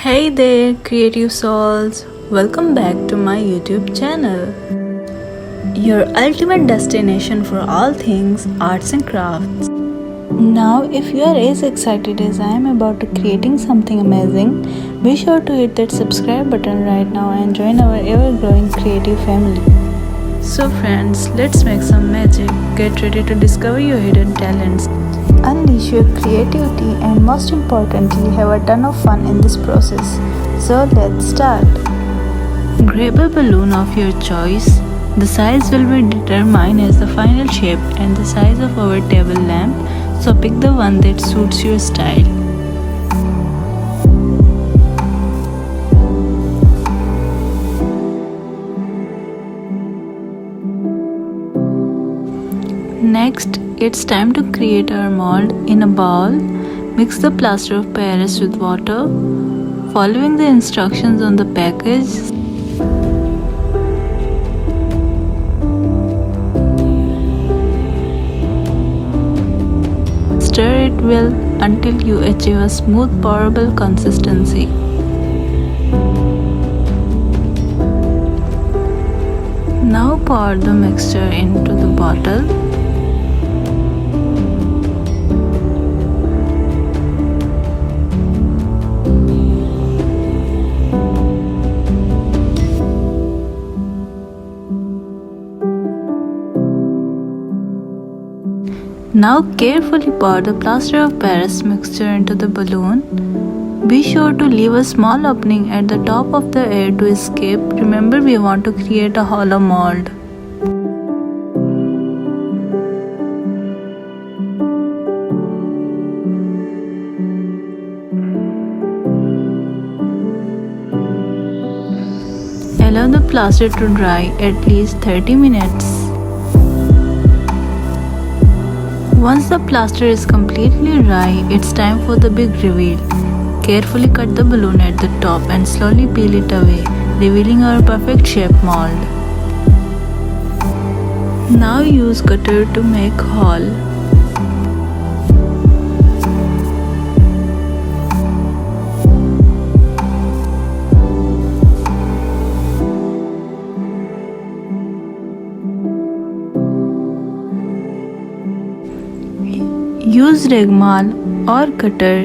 Hey there, creative souls! Welcome back to my YouTube channel, your ultimate destination for all things arts and crafts. Now, if you are as excited as I am about creating something amazing, be sure to hit that subscribe button right now and join our ever-growing creative family. So friends, let's make some magic. Get ready to discover your hidden talents, unleash your creativity, and most importantly, have a ton of fun in this process. So let's start. Grab a balloon of your choice. The size will be determined as the final shape and the size of our table lamp, so pick the one that suits your style. Next, it's time to create our mold. In a bowl, mix the plaster of Paris with water, following the instructions on the package. Stir it well until you achieve a smooth, pourable consistency. Now pour the mixture into the bottle. Now carefully pour the plaster of Paris mixture into the balloon. Be sure to leave a small opening at the top of the air to escape. Remember, we want to create a hollow mold. Allow the plaster to dry at least 30 minutes. Once the plaster is completely dry, it's time for the big reveal. Carefully cut the balloon at the top and slowly peel it away, revealing our perfect shape mold. Now use cutter to make hole. Use ragmal or cutter.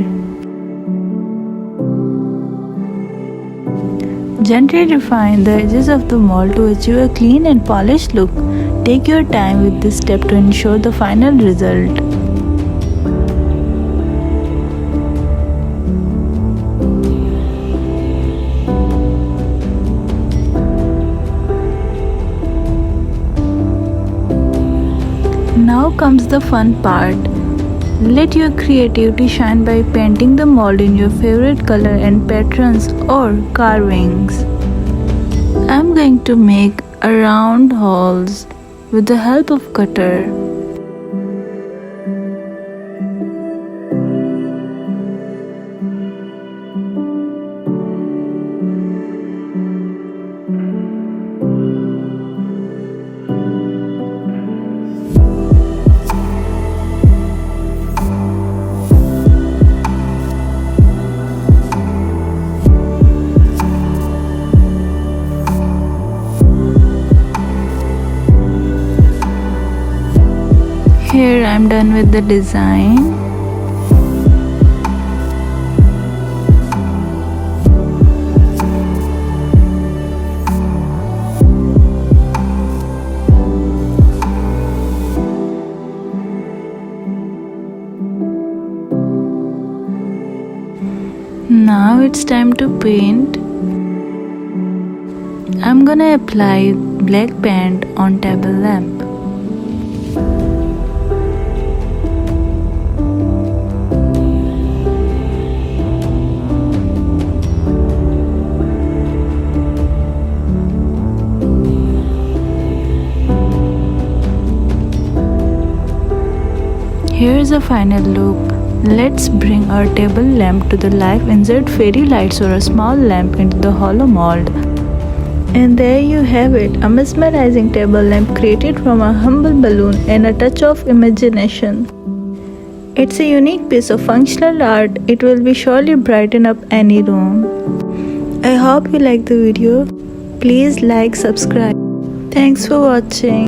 Gently refine the edges of the mold to achieve a clean and polished look. Take your time with this step to ensure the final result. Now comes the fun part. Let your creativity shine by painting the mold in your favorite color and patterns or carvings. I'm going to make a round holes with the help of cutter. Here I'm done with the design. Now it's time to paint. I'm gonna apply black paint on table lamp. Here's a final look. Let's bring our table lamp to the life. Insert fairy lights or a small lamp into the hollow mold. And there you have it, a mesmerizing table lamp created from a humble balloon and a touch of imagination. It's a unique piece of functional art. It will be surely brighten up any room. I hope you like the video. Please like, subscribe. Thanks for watching.